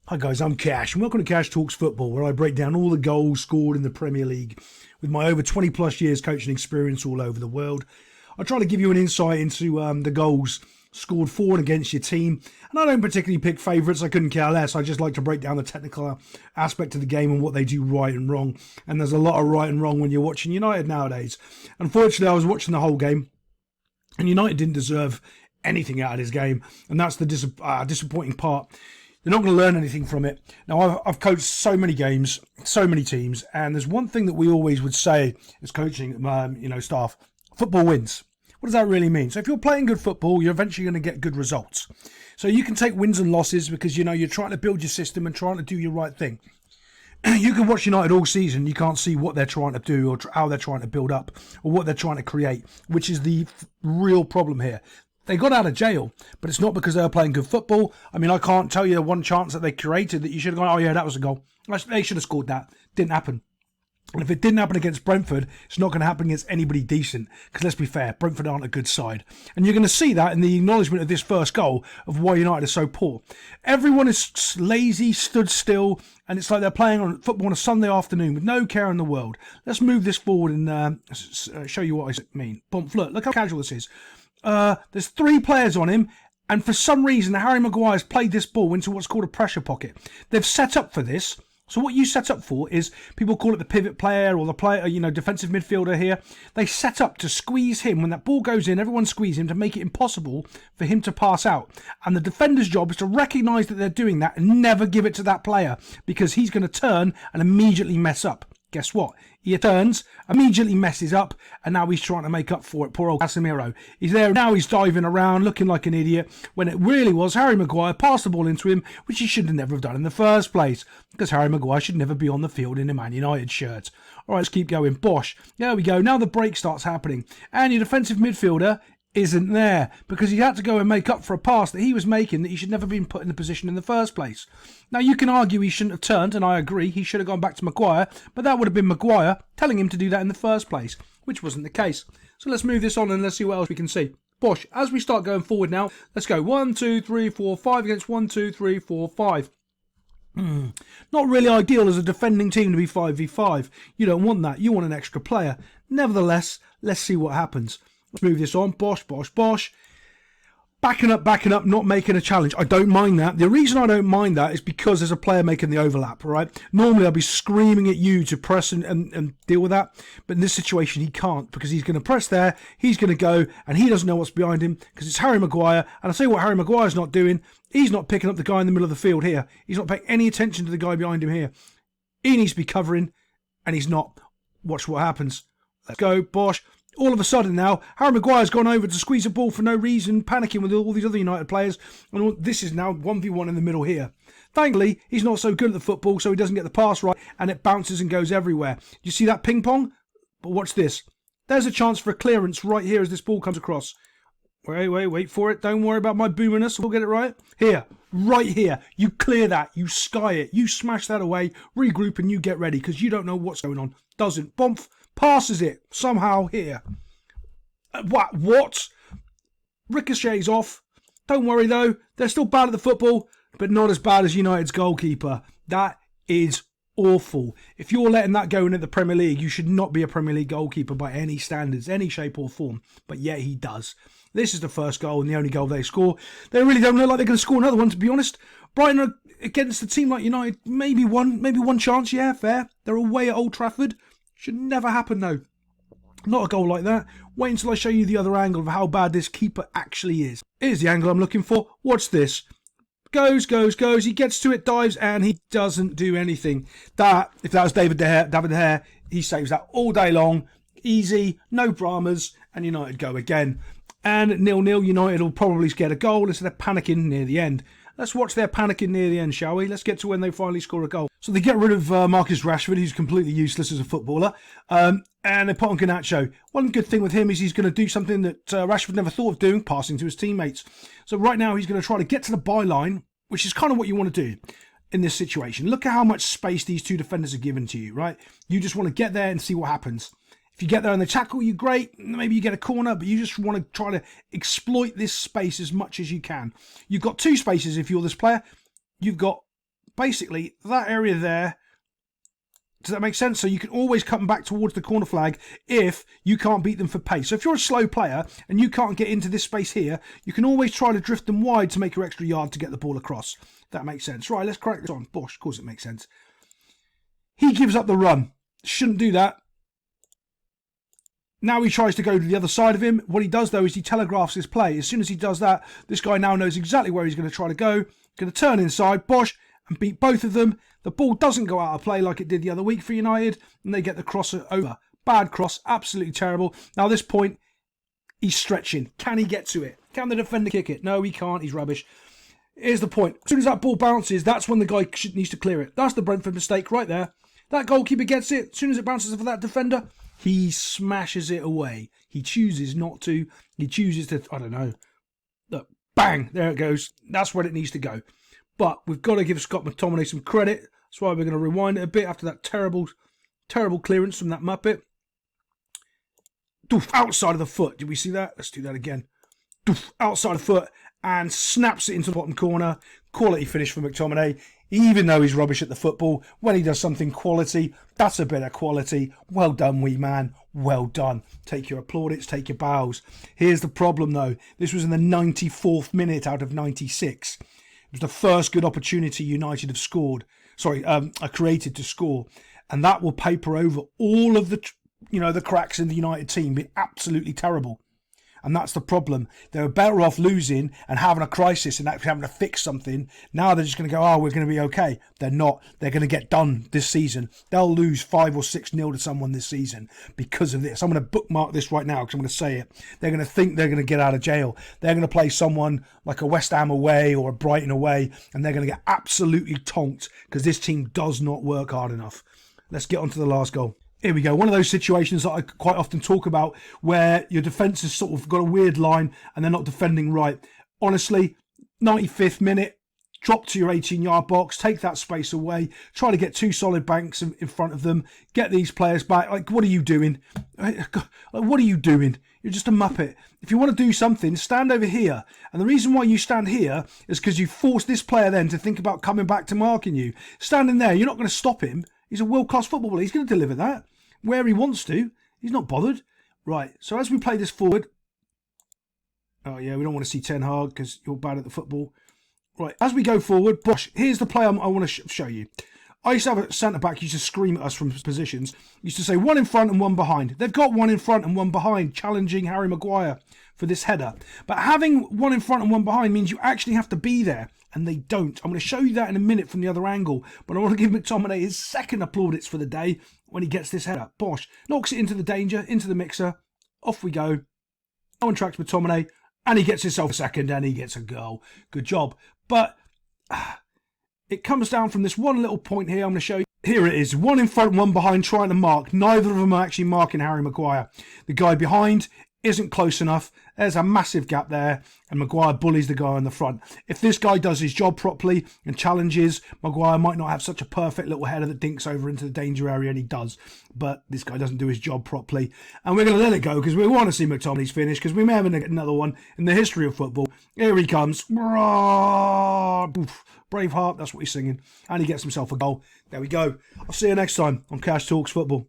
Hi guys, I'm Cash and welcome to Cash Talks Football, where I break down all the goals scored in the Premier League with my over 20 plus years coaching experience all over the world. I try to give you an insight into the goals scored for and against your team, and I don't particularly pick favourites. I couldn't care less. I just like to break down the technical aspect of the game and what they do right and wrong, and there's a lot of right and wrong when you're watching United nowadays. Unfortunately, I was watching the whole game and United didn't deserve anything out of this game, and that's the disappointing part. They're not going to learn anything from it. Now, I've coached so many games, so many teams, and there's one thing that we always would say as coaching, staff: football wins. What does that really mean? So if you're playing good football, you're eventually going to get good results. So you can take wins and losses because you're trying to build your system and trying to do your right thing. You can watch United all season. You can't see what they're trying to do or how they're trying to build up or what they're trying to create, which is the real problem here. They got out of jail, but it's not because they were playing good football. I mean, I can't tell you the one chance that they created that you should have gone, oh yeah, that was a goal. They should have scored that. Didn't happen. And if it didn't happen against Brentford, it's not going to happen against anybody decent. Because let's be fair, Brentford aren't a good side. And you're going to see that in the acknowledgement of this first goal of why United is so poor. Everyone is lazy, stood still, and it's like they're playing on football on a Sunday afternoon with no care in the world. Let's move this forward and show you what I mean. Bump, look how casual this is. There's 3 players on him, and for some reason Harry Maguire's played this ball into what's called a pressure pocket. They've set up for this. So what you set up for is, people call it the pivot player or the player, defensive midfielder here. They set up to squeeze him. When that ball goes in, everyone squeeze him to make it impossible for him to pass out. And the defender's job is to recognise that they're doing that and never give it to that player, because he's going to turn and immediately mess up. Guess what? He turns, immediately messes up, and now he's trying to make up for it. Poor old Casemiro. He's there now, he's diving around, looking like an idiot, when it really was Harry Maguire passed the ball into him, which he should have never have done in the first place, because Harry Maguire should never be on the field in a Man United shirt. All right, let's keep going. Bosh. There we go. Now the break starts happening, and your defensive midfielder isn't there because he had to go and make up for a pass that he was making that he should never have been put in the position in the first place. Now you can argue he shouldn't have turned, and I agree, he should have gone back to Maguire, but that would have been Maguire telling him to do that in the first place, which wasn't the case. So let's move this on and let's see what else we can see. Bosh, as we start going forward now, let's go 1, 2, 3, 4, 5 against 1, 2, 3, 4, 5. Not really ideal as a defending team to be 5v5. You don't want that. You want an extra player. Nevertheless, let's see what happens. Let's move this on. Bosh, bosh, bosh. Backing up, not making a challenge. I don't mind that. The reason I don't mind that is because there's a player making the overlap, right? Normally I'll be screaming at you to press and deal with that. But in this situation, he can't, because he's going to press there, he's going to go, and he doesn't know what's behind him because it's Harry Maguire. And I'll tell you what Harry Maguire's not doing. He's not picking up the guy in the middle of the field here. He's not paying any attention to the guy behind him here. He needs to be covering, and he's not. Watch what happens. Let's go, Bosh. All of a sudden now, Harry Maguire's gone over to squeeze a ball for no reason, panicking with all these other United players, and this is now 1v1 in the middle here. Thankfully, he's not so good at the football, so he doesn't get the pass right, and it bounces and goes everywhere. You see that ping pong? But watch this. There's a chance for a clearance right here as this ball comes across. Wait for it. Don't worry about my boominess. We'll get it right. Here, right here. You clear that. You sky it. You smash that away, regroup, and you get ready, because you don't know what's going on. Doesn't. Bomph. Passes it somehow here. What? Ricochets off. Don't worry though, they're still bad at the football, but not as bad as United's goalkeeper. That is awful. If you're letting that go in at the Premier League, you should not be a Premier League goalkeeper by any standards, any shape or form. But yet he does. This is the first goal and the only goal they score. They really don't look like they're going to score another one, to be honest. Brighton are against a team like United, maybe one chance, yeah, fair. They're away at Old Trafford. Should never happen though. Not a goal like that. Wait until I show you the other angle of how bad this keeper actually is. Here's the angle I'm looking for. Watch this. Goes. He gets to it, dives, and he doesn't do anything. If that was David De Gea, he saves that all day long. Easy, no dramas, and United go again. And 0-0, United will probably get a goal instead of panicking near the end. Let's watch their panicking near the end, shall we? Let's get to when they finally score a goal. So they get rid of Marcus Rashford, who's completely useless as a footballer, and they put on Garnacho. One good thing with him is he's going to do something that Rashford never thought of doing, passing to his teammates. So right now he's going to try to get to the byline, which is kind of what you want to do in this situation. Look at how much space these two defenders are given to you, right? You just want to get there and see what happens. If you get there and they tackle you, great. Maybe you get a corner, but you just want to try to exploit this space as much as you can. You've got two spaces if you're this player. You've got basically that area there. Does that make sense? So you can always cut them back towards the corner flag if you can't beat them for pace. So if you're a slow player and you can't get into this space here, you can always try to drift them wide to make your extra yard to get the ball across. That makes sense. Right, let's crack this on. Bosh, of course it makes sense. He gives up the run. Shouldn't do that. Now he tries to go to the other side of him. What he does, though, is he telegraphs his play. As soon as he does that, this guy now knows exactly where he's going to try to go. Going to turn inside, Bosh, and beat both of them. The ball doesn't go out of play like it did the other week for United, and they get the cross over. Bad cross, absolutely terrible. Now, at this point, he's stretching. Can he get to it? Can the defender kick it? No, he can't. He's rubbish. Here's the point. As soon as that ball bounces, that's when the guy needs to clear it. That's the Brentford mistake right there. That goalkeeper gets it. As soon as it bounces for that defender, he smashes it away. He chooses not to. He chooses to, I don't know. Look, bang, there it goes. That's where it needs to go. But we've got to give Scott McTominay some credit. That's why we're going to rewind it a bit after that terrible clearance from that Muppet. Doof, outside of the foot. Did we see that? Let's do that again. Doof, outside of the foot and snaps it into the bottom corner. Quality finish for McTominay. Even though he's rubbish at the football, when he does something quality, that's a bit of quality. Well done, wee man. Well done. Take your plaudits, take your bows. Here's the problem, though. This was in the 94th minute out of 96. It was the first good opportunity United have scored. Created to score. And that will paper over all of the cracks in the United team. Be absolutely terrible. And that's the problem. They were better off losing and having a crisis and actually having to fix something. Now they're just going to go, we're going to be okay. They're not. They're going to get done this season. They'll lose 5 or 6-0 to someone this season because of this. I'm going to bookmark this right now because I'm going to say it. They're going to think they're going to get out of jail. They're going to play someone like a West Ham away or a Brighton away, and they're going to get absolutely tonked because this team does not work hard enough. Let's get on to the last goal. Here we go. One of those situations that I quite often talk about where your defence has sort of got a weird line and they're not defending right. Honestly, 95th minute, drop to your 18-yard box, take that space away, try to get 2 solid banks in front of them, get these players back. Like, what are you doing? What are you doing? You're just a muppet. If you want to do something, stand over here. And the reason why you stand here is because you force this player then to think about coming back to marking you. Standing there, you're not going to stop him. He's a world-class footballer. He's going to deliver that where he wants to. He's not bothered. Right, so as we play this forward... Oh, yeah, we don't want to see Ten Hag because you're bad at the football. Right, as we go forward, Bosh, here's the play I want to show you. I used to have a centre-back who used to scream at us from positions. Used to say 1 in front and 1 behind. They've got 1 in front and 1 behind, challenging Harry Maguire for this header. But having 1 in front and 1 behind means you actually have to be there. And they don't. I'm going to show you that in a minute from the other angle. But I want to give McTominay his second applaudits for the day when he gets this header. Bosh knocks it into the danger, into the mixer. Off we go. No one tracks McTominay. And he gets himself a second and he gets a goal. Good job. But it comes down from this one little point here I'm going to show you. Here it is. 1 in front, 1 behind, trying to mark. Neither of them are actually marking Harry Maguire. The guy behind isn't close enough. There's a massive gap there, and Maguire bullies the guy on the front. If this guy does his job properly and challenges, Maguire might not have such a perfect little header that dinks over into the danger area, and he does. But this guy doesn't do his job properly, and we're going to let it go because we want to see McTominay's finish because we may have another one in the history of football. Here he comes. Braveheart, that's what he's singing. And he gets himself a goal. There we go. I'll see you next time on Cash Talks Football.